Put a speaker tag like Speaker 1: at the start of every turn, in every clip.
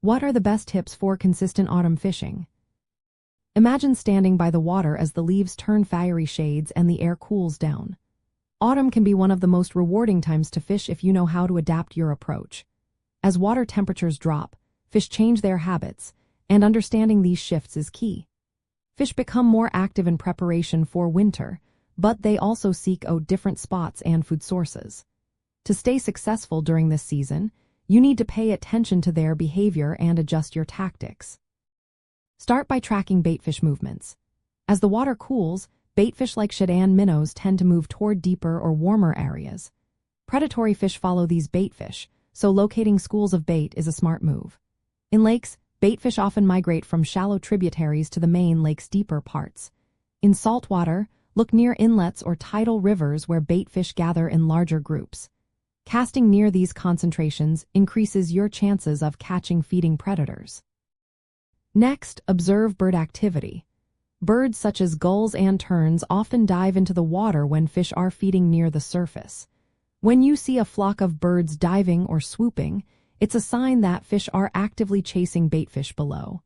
Speaker 1: What are the best tips for consistent autumn fishing? Imagine standing by the water as the leaves turn fiery shades and the air cools down. Autumn can be one of the most rewarding times to fish if you know how to adapt your approach. As water temperatures drop, fish change their habits, and understanding these shifts is key. Fish become more active in preparation for winter, but they also seek out different spots and food sources. To stay successful during this season, you need to pay attention to their behavior and adjust your tactics. Start by tracking baitfish movements. As the water cools, baitfish like shad and minnows tend to move toward deeper or warmer areas. Predatory fish follow these baitfish, so locating schools of bait is a smart move. In lakes, baitfish often migrate from shallow tributaries to the main lake's deeper parts. In saltwater, look near inlets or tidal rivers where baitfish gather in larger groups. Casting near these concentrations increases your chances of catching feeding predators. Next, observe bird activity. Birds such as gulls and terns often dive into the water when fish are feeding near the surface. When you see a flock of birds diving or swooping, it's a sign that fish are actively chasing baitfish below.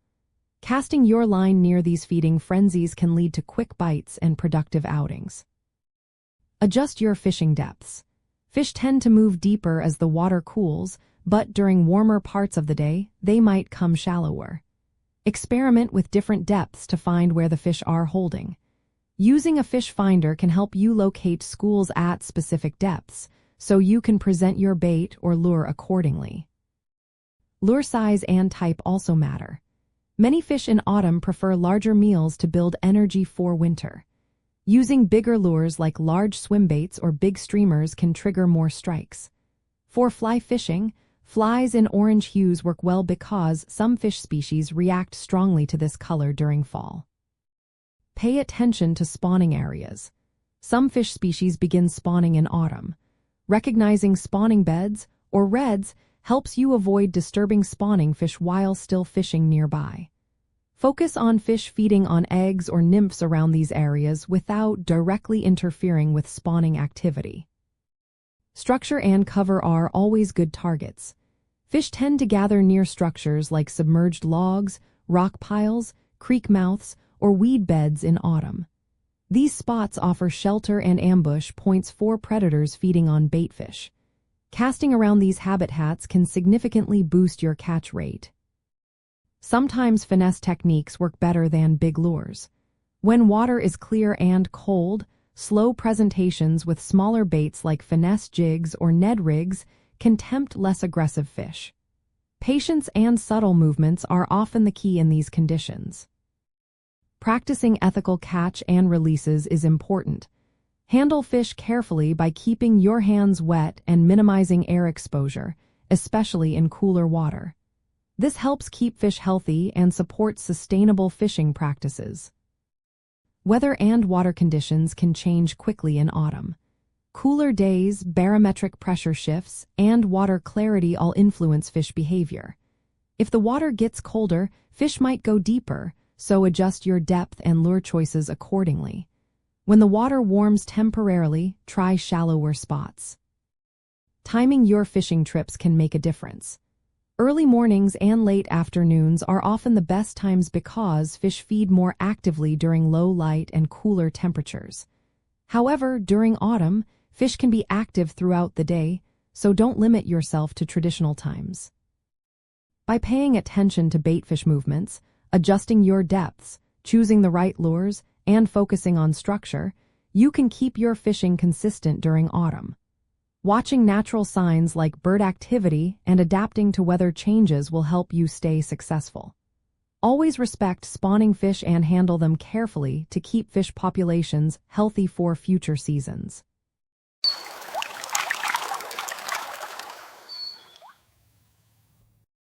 Speaker 1: Casting your line near these feeding frenzies can lead to quick bites and productive outings. Adjust your fishing depths. Fish tend to move deeper as the water cools, but during warmer parts of the day, they might come shallower. Experiment with different depths to find where the fish are holding. Using a fish finder can help you locate schools at specific depths, so you can present your bait or lure accordingly. Lure size and type also matter. Many fish in autumn prefer larger meals to build energy for winter. Using bigger lures like large swim baits or big streamers can trigger more strikes. For fly fishing, flies in orange hues work well because some fish species react strongly to this color during fall. Pay attention to spawning areas. Some fish species begin spawning in autumn. Recognizing spawning beds, or redds, helps you avoid disturbing spawning fish while still fishing nearby. Focus on fish feeding on eggs or nymphs around these areas without directly interfering with spawning activity. Structure and cover are always good targets. Fish tend to gather near structures like submerged logs, rock piles, creek mouths, or weed beds in autumn. These spots offer shelter and ambush points for predators feeding on baitfish. Casting around these habitats can significantly boost your catch rate. Sometimes finesse techniques work better than big lures. When water is clear and cold, slow presentations with smaller baits like finesse jigs or Ned rigs can tempt less aggressive fish. Patience and subtle movements are often the key in these conditions. Practicing ethical catch and releases is important. Handle fish carefully by keeping your hands wet and minimizing air exposure, especially in cooler water. This helps keep fish healthy and supports sustainable fishing practices. Weather and water conditions can change quickly in autumn. Cooler days, barometric pressure shifts, and water clarity all influence fish behavior. If the water gets colder, fish might go deeper, so adjust your depth and lure choices accordingly. When the water warms temporarily, try shallower spots. Timing your fishing trips can make a difference. Early mornings and late afternoons are often the best times because fish feed more actively during low light and cooler temperatures. However, during autumn, fish can be active throughout the day, so don't limit yourself to traditional times. By paying attention to baitfish movements, adjusting your depths, choosing the right lures, and focusing on structure, you can keep your fishing consistent during autumn. Watching natural signs like bird activity and adapting to weather changes will help you stay successful. Always respect spawning fish and handle them carefully to keep fish populations healthy for future seasons.